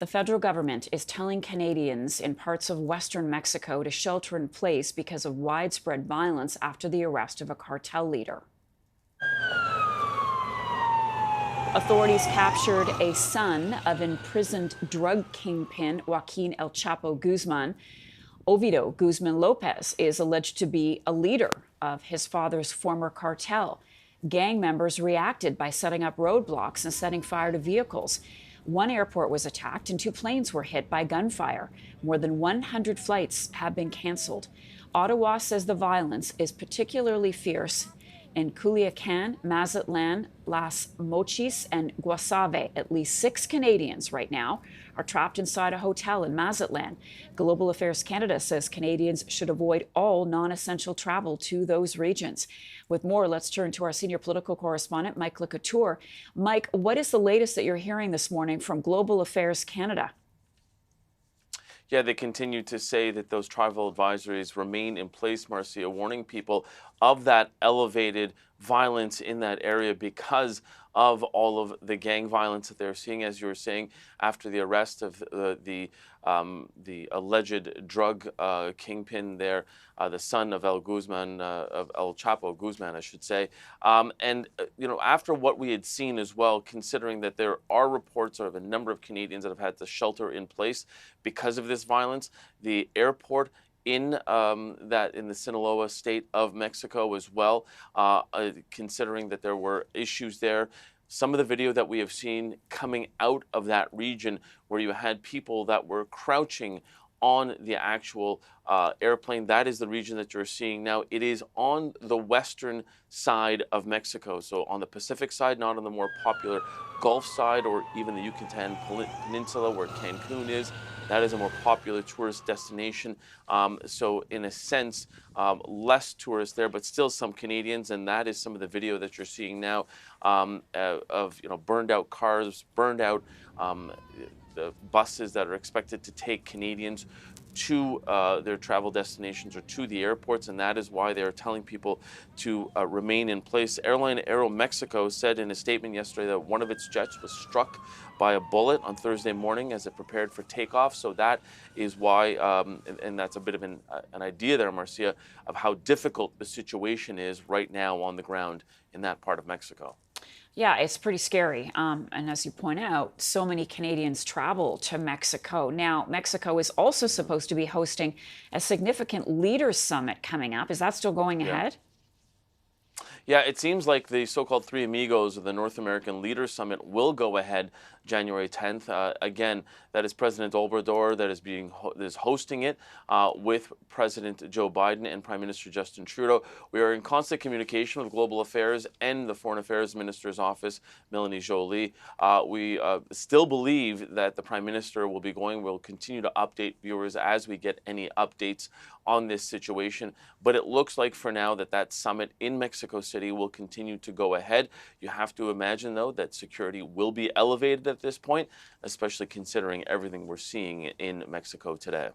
The federal government is telling Canadians in parts of western Mexico to shelter in place because of widespread violence after the arrest of a cartel leader. Authorities captured a son of imprisoned drug kingpin Joaquin El Chapo Guzman. Ovidio Guzman Lopez is alleged to be a leader of his father's former cartel. Gang members reacted by setting up roadblocks and setting fire to vehicles. One airport was attacked and two planes were hit by gunfire. More than 100 flights have been canceled. Ottawa says the violence is particularly fierce in Culiacan, Mazatlan, Las Mochis, and Guasave. At least 6 Canadians right now are trapped inside a hotel in Mazatlan. Global Affairs Canada says Canadians should avoid all non-essential travel to those regions. With more, let's turn to our senior political correspondent, Mike Couteur. Mike, what is the latest that you're hearing this morning from Global Affairs Canada? Yeah, they continue to say that those travel advisories remain in place, Marcia, warning people of that elevated violence in that area because of all of the gang violence that they're seeing, as you were saying, after the arrest of the alleged drug kingpin there, the son of El Chapo Guzman, I should say. After what we had seen as well, considering that there are reports of a number of Canadians that have had to shelter in place because of this violence, the airport in the Sinaloa state of Mexico as well, considering that there were issues there. Some of the video that we have seen coming out of that region where you had people that were crouching on the actual airplane. That is the region that you're seeing now. It is on the western side of Mexico, so on the Pacific side, not on the more popular Gulf side or even the Yucatan Peninsula where Cancun is. That is a more popular tourist destination. So in a sense, less tourists there, but still some Canadians, and that is some of the video that you're seeing now of burned out cars, burned out the buses that are expected to take Canadians to their travel destinations or to the airports, and that is why they are telling people to remain in place. Airline Aeromexico said in a statement yesterday that one of its jets was struck by a bullet on Thursday morning as it prepared for takeoff. So that is why, and that's a bit of an idea there, Marcia, of how difficult the situation is right now on the ground in that part of Mexico. Yeah, it's pretty scary. And as you point out, so many Canadians travel to Mexico. Now, Mexico is also supposed to be hosting a significant leaders summit coming up. Is that still going ahead? Yeah, it seems like the so-called Three Amigos, or the North American Leaders Summit, will go ahead January 10th. Again, that is President Obrador that is hosting it with President Joe Biden and Prime Minister Justin Trudeau. We are in constant communication with Global Affairs and the Foreign Affairs Minister's office, Melanie Joly. We still believe that the Prime Minister will be going. We'll continue to update viewers as we get any updates on this situation. But it looks like for now that summit in Mexico City will continue to go ahead. You have to imagine, though, that security will be elevated at this point, especially considering everything we're seeing in Mexico today.